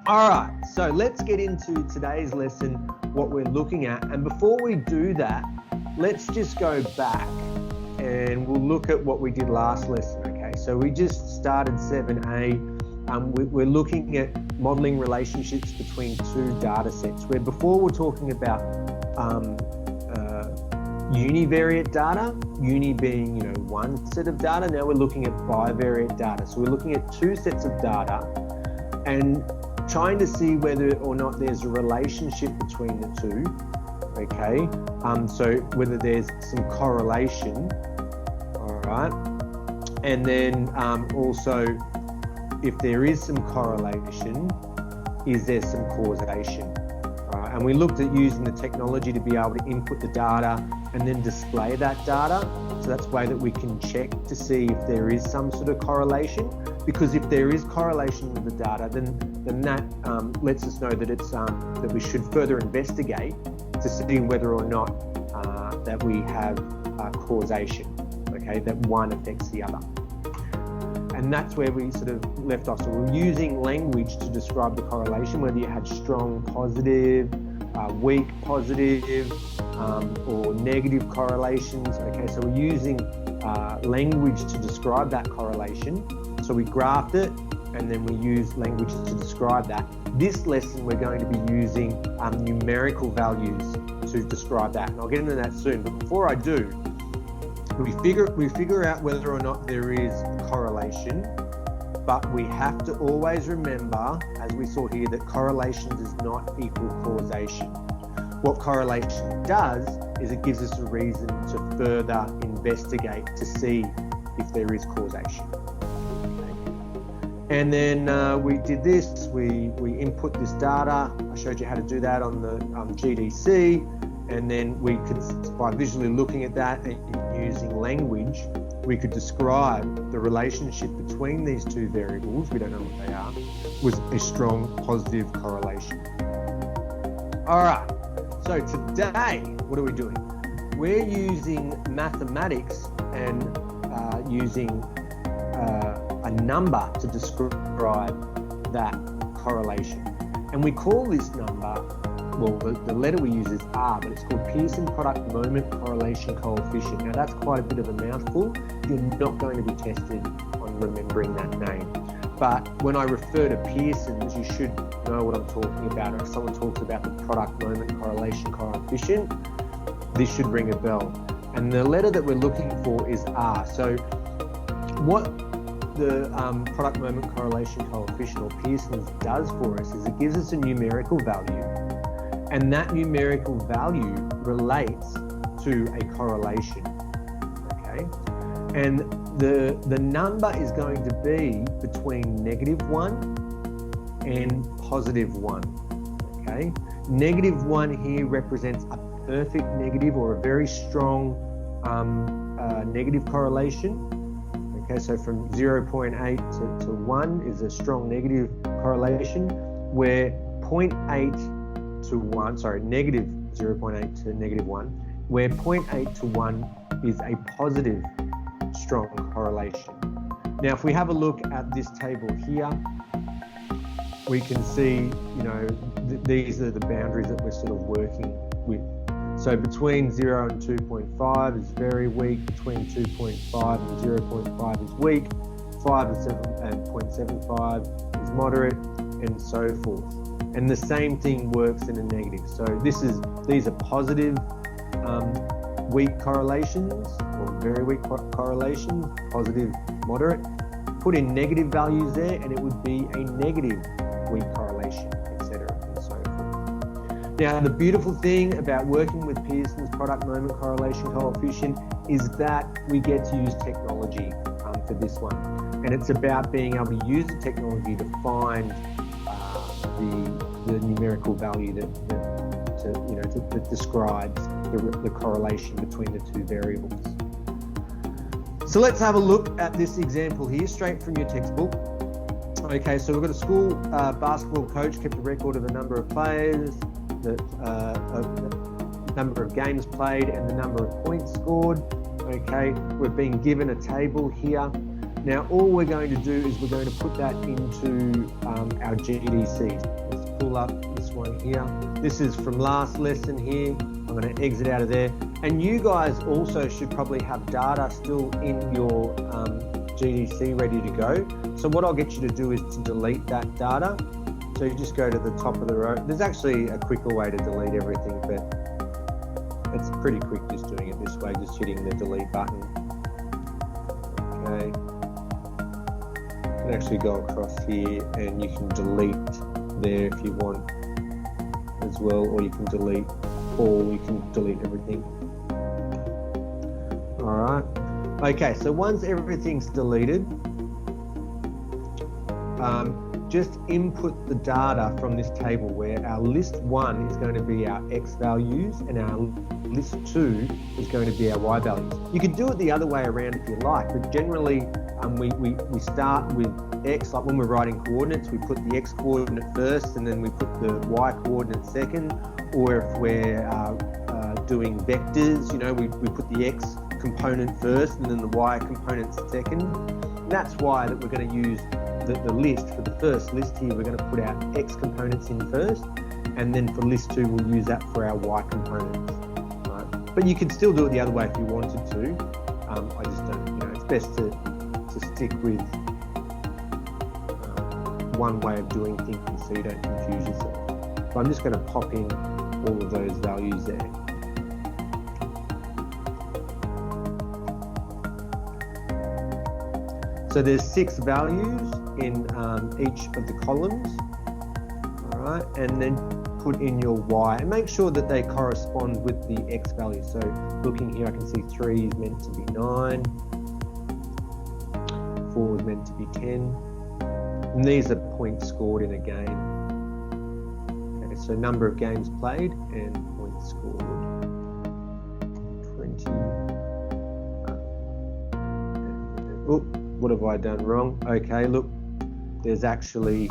All right, so let's get into today's lesson, what we're looking at. And before we do that, let's just go back and we'll look at what we did last lesson, okay? So we just started 7A. We're looking at modeling relationships between two data sets, where before we're talking about univariate data, uni being, one set of data. Now we're looking at bivariate data. So we're looking at two sets of data and trying to see whether or not there's a relationship between the two, okay? So whether there's some correlation, all right? And then also, if there is some correlation, is there some causation? Right? And we looked at using the technology to be able to input the data and then display that data. So that's a way that we can check to see if there is some sort of correlation. Because if there is correlation with the data, then that lets us know that it's that we should further investigate to see whether or not that we have causation. Okay, that one affects the other. And that's where we sort of left off. So we're using language to describe the correlation, whether you had strong positive, weak positive, or negative correlations. Okay, so we're using language to describe that correlation. So we graphed it and then we use language to describe that. This lesson we're going to be using numerical values to describe that. And I'll get into that soon. But before I do, we figure out whether or not there is correlation, but we have to always remember, as we saw here, that correlation does not equal causation. What correlation does is it gives us a reason to further investigate to see if there is causation. And then we did this, we input this data. I showed you how to do that on the GDC. And then we could, by visually looking at that and using language, we could describe the relationship between these two variables, we don't know what they are, was a strong positive correlation. All right, so today, what are we doing? We're using mathematics and using a number to describe that correlation. And we call this number, well, the letter we use is R, but it's called Pearson Product Moment Correlation Coefficient. Now that's quite a bit of a mouthful. You're not going to be tested on remembering that name. But when I refer to Pearson's, you should know what I'm talking about. Or if someone talks about the Product Moment Correlation Coefficient, this should ring a bell. And the letter that we're looking for is R. So what the Product Moment Correlation Coefficient, or Pearson's, does for us is it gives us a numerical value. And that numerical value relates to a correlation, okay? And the number is going to be between -1 and +1, okay? -1 here represents a perfect negative or a very strong negative correlation. Okay, so from 0.8 to 1 is a strong negative correlation, where 0.8 to 1, sorry, negative 0.8 to -1, where 0.8 to 1 is a positive strong correlation. Now, if we have a look at this table here, we can see, these are the boundaries that we're sort of working with. So between 0 and 2.5 is very weak, between 2.5 and 0.5 is weak, 5 and 0.75 is moderate, and so forth. And the same thing works in a negative. So these are positive weak correlations, or very weak correlations, positive, moderate. Put in negative values there and it would be a negative weak correlation, etc. and so forth. Now, the beautiful thing about working with Pearson's Product Moment Correlation Coefficient is that we get to use technology for this one. And it's about being able to use the technology to find the numerical value that describes the correlation between the two variables. So let's have a look at this example here, straight from your textbook. Okay, so we've got a school basketball coach kept a record of the number of players, the number of games played, and the number of points scored. Okay, we've been given a table here. Now all we're going to do is we're going to put that into our GDCs. Let's pull up this one here. This is from last lesson here. I'm going to exit out of there. And you guys also should probably have data still in your GDC ready to go. So what I'll get you to do is to delete that data. So you just go to the top of the row. There's actually a quicker way to delete everything, but it's pretty quick just doing it this way, just hitting the delete button. Okay. You can actually go across here and you can delete there if you want as well, or you can delete all, you can delete everything. All right. Okay, so once everything's deleted, just input the data from this table where our list 1 is going to be our X values and our list 2 is going to be our Y values. You could do it the other way around if you like, but generally we start with X, like when we're writing coordinates, we put the X coordinate first and then we put the Y coordinate second, or if we're doing vectors, you know, we put the X component first and then the Y component second. And that's why that we're going to use the list. For the first list here, we're going to put our X components in first, and then for list 2 we'll use that for our Y components. Right? But you could still do it the other way if you wanted to. I just don't, you know, it's best to stick with one way of doing things so you don't confuse yourself. So I'm just going to pop in all of those values there. So there's 6 values in each of the columns, all right, and then put in your Y and make sure that they correspond with the X value. So looking here, I can see 3 is meant to be 9, 4 is meant to be 10, and these are points scored in a game. Okay, so number of games played and points scored. 20. Oh, what have I done wrong? Okay, look, there's actually,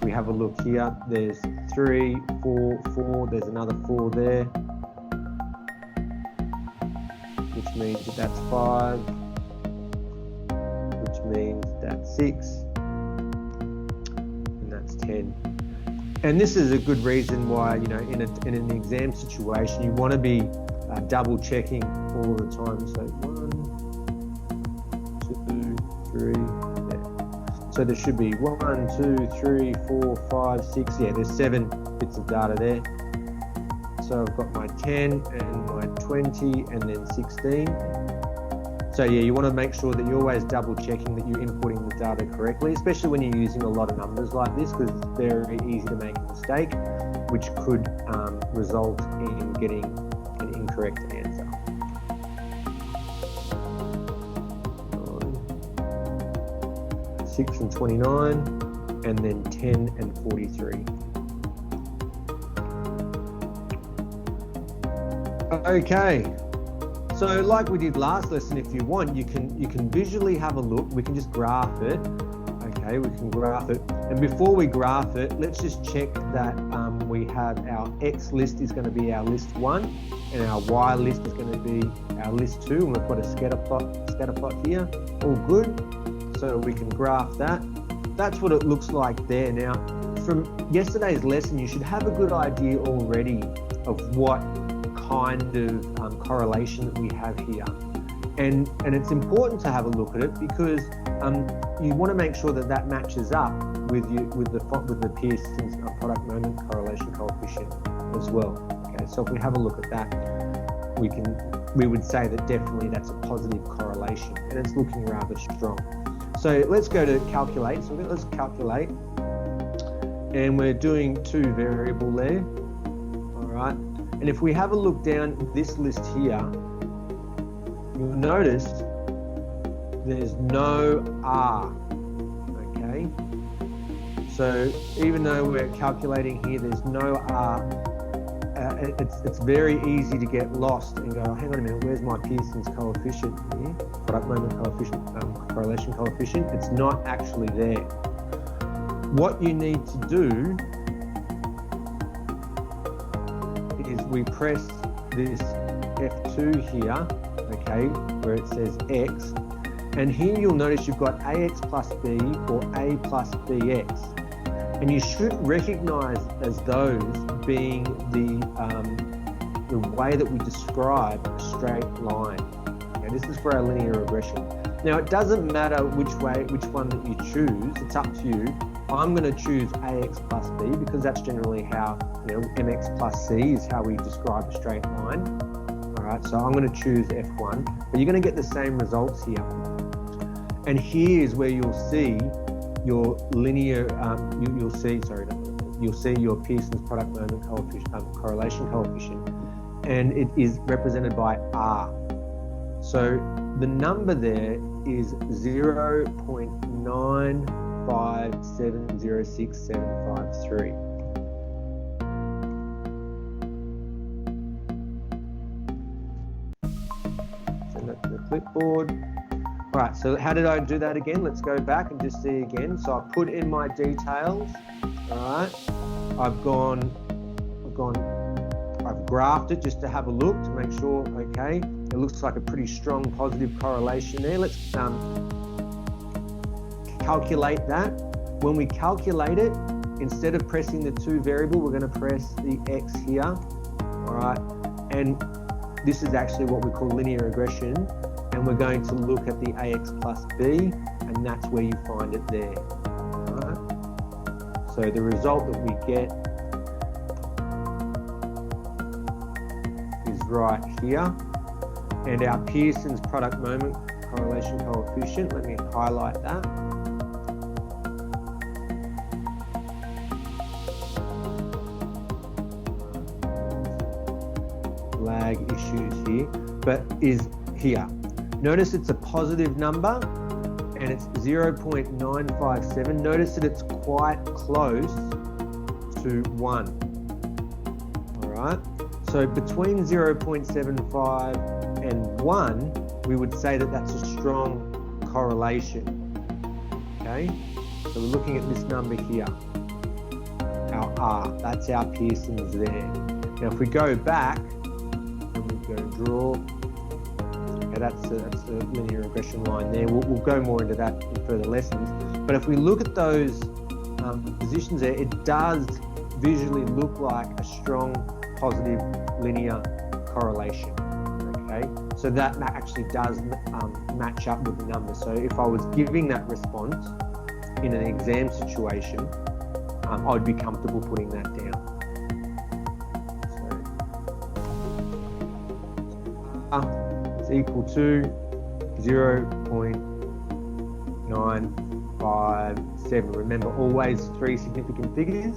we have a look here, there's 3, 4, 4, there's another 4 there, which means that that's 5, which means that's 6, and that's 10. And this is a good reason why, you know, in an exam situation, you want to be double checking all the time. So 1, 2, 3, yeah. So there should be 1, 2, 3, 4, 5, 6. Yeah, there's 7 bits of data there. So I've got my 10 and my 20 and then 16. So yeah, you want to make sure that you're always double checking that you're inputting the data correctly, especially when you're using a lot of numbers like this, because it's very easy to make a mistake, which could result in getting an incorrect answer. 6 and 29, and then 10 and 43. Okay, so like we did last lesson, if you want, you can visually have a look. We can just graph it. Okay, we can graph it. And before we graph it, let's just check that we have our X list is going to be our list 1, and our Y list is going to be our list 2. And we've got a scatter plot here. All good. So we can graph that. That's what it looks like there. Now, from yesterday's lesson, you should have a good idea already of what kind of correlation that we have here. And it's important to have a look at it because you want to make sure that that matches up with the Pearson's product moment correlation coefficient as well. Okay, so if we have a look at that, we would say that definitely that's a positive correlation, and it's looking rather strong. So let's go to calculate. So let's calculate, and we're doing 2 variable there. All right, and if we have a look down this list here, you'll notice there's no R. Okay, so even though we're calculating here, there's no R. It's very easy to get lost and go, oh, hang on a minute, where's my Pearson's coefficient here? Product moment coefficient, correlation coefficient. It's not actually there. What you need to do is we press this F2 here, okay, where it says X, And here you'll notice you've got AX plus B or A plus BX. And you should recognize as those being the way that we describe a straight line. Okay, this is for our linear regression. Now, it doesn't matter which one that you choose, it's up to you. I'm going to choose AX plus B because that's generally how, MX plus C is how we describe a straight line. All right, so I'm going to choose F1, but you're going to get the same results here. And here's where you'll see your linear, you'll see your Pearson's product moment coefficient, correlation coefficient, and it is represented by R. So the number there is 0.95706,753. Send that to the clipboard. All right, so how did I do that again? Let's go back and just see again. So I put in my details. All right, I've graphed it just to have a look to make sure, okay, it looks like a pretty strong positive correlation there. Let's calculate that. When we calculate it, instead of pressing the two variable, we're going to press the X here. All right, and this is actually what we call linear regression. And we're going to look at the AX plus B, and that's where you find it there. All right. So the result that we get is right here. And our Pearson's product moment correlation coefficient, let me highlight that. Lag issues here, but is here. Notice it's a positive number and it's 0.957. Notice that it's quite close to 1. All right. So between 0.75 and 1, we would say that that's a strong correlation. Okay. So we're looking at this number here, our R. That's our Pearson's there. Now, if we go back and we go draw. That's the linear regression line there. We'll go more into that in further lessons. But if we look at those positions there, it does visually look like a strong positive linear correlation. Okay, so that actually does match up with the number. So if I was giving that response in an exam situation, I'd be comfortable putting that down. Is equal to 0.957. Remember, always three significant figures.